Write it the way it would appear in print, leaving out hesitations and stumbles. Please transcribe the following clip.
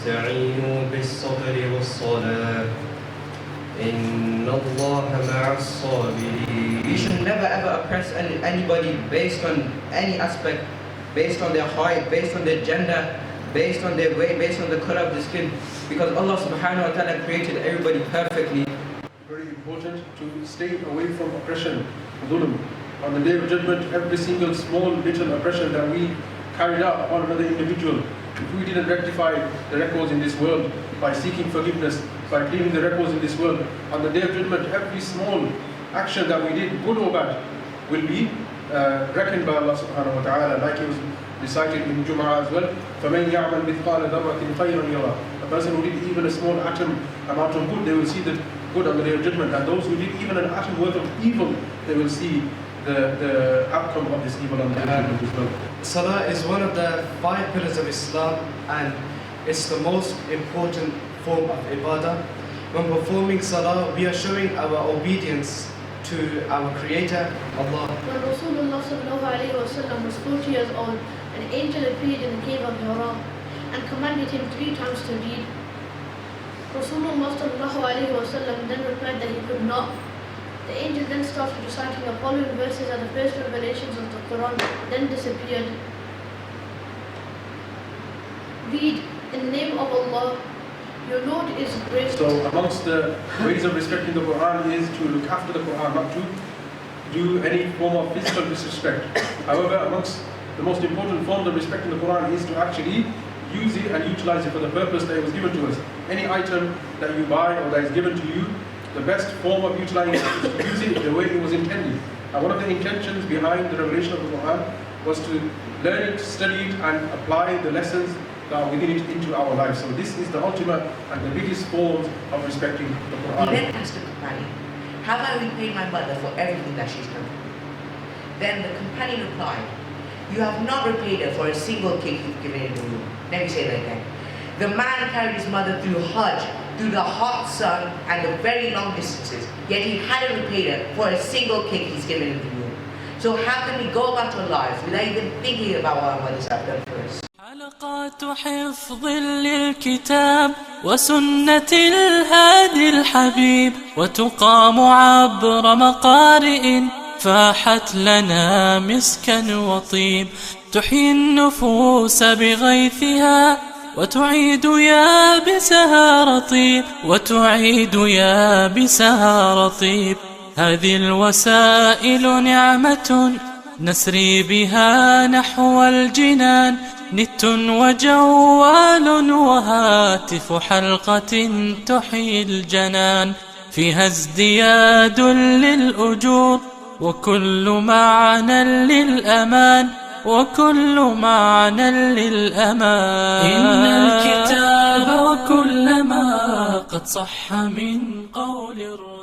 واستعينوا بالصبر والصلاة إن الله مع الصابرين. We should never ever oppress anybody based on any aspect, based on their height, based on their gender, based on their weight, based on the color of the skin, because Allah subhanahu wa ta'ala created everybody perfectly. Very important to stay away from oppression, dhulm. On the Day of Judgment, every single small little oppression that we carried out upon another individual, if we didn't rectify the records in this world by seeking forgiveness, by cleaning the records in this world, on the Day of Judgment, every small action that we did, good or bad, will be reckoned by Allah subhanahu wa ta'ala, like it was recited in Jum'ah as well. فَمَنْ يَعْمَلْ مِثْقَالَ ذَرَّةٍ خَيْرًا يَرَهُ. A person who did even a small atom amount of good, they will see the good on the Day of Judgment, and those who did even an atom worth of evil, they will see the outcome of this evil on the Day of Judgment as well. Salah is one of the 5 pillars of Islam, and it's the most important form of ibadah. When performing Salah, we are showing our obedience to our Creator, Allah. When Rasulullah was 40 years old, an angel appeared in the cave of Hira and commanded him 3 times to read. Rasulullah then replied that he could not. The angel then started reciting the following verses of the first revelations of the Quran, then disappeared. Read, in the name of Allah, your Lord is great. So amongst the ways of respecting the Quran is to look after the Quran, not to do any form of physical disrespect. However, amongst the most important forms of respecting the Quran is to actually use it and utilize it for the purpose that it was given to us. Any item that you buy or that is given to you, the best form of utilizing it is to use it the way it was intended. And one of the intentions behind the revelation of the Quran was to learn it, study it, and apply the lessons that are within it into our lives. So this is the ultimate and the biggest form of respecting the Quran. He then asked the companion, have I repaid my mother for everything that she's done? Then the companion replied, you have not repaid her for a single cake you've given in the room. Let me say that again. The man carried his mother through Hajj, through the hot sun and the very long distances, yet he hadn't repaid her for a single cake he's given in the room. So how can we go about our lives without even thinking about what our mothers have done for us? حلقات حفظ للكتاب وسنة الهادي الحبيب وتقام عبر مقارئ فاحت لنا مسكا وطيب تحيي النفوس بغيثها وتعيد يابسها رطيب وتعيد يابسها رطيب هذه الوسائل نعمة نسري بها نحو الجنان نت وجوال وهاتف حلقة تحيي الجنان فيها ازدياد للأجور وكل معنى للأمان وكل معنى للأمان إن الكتاب وكل ما قد صح من قول الرسول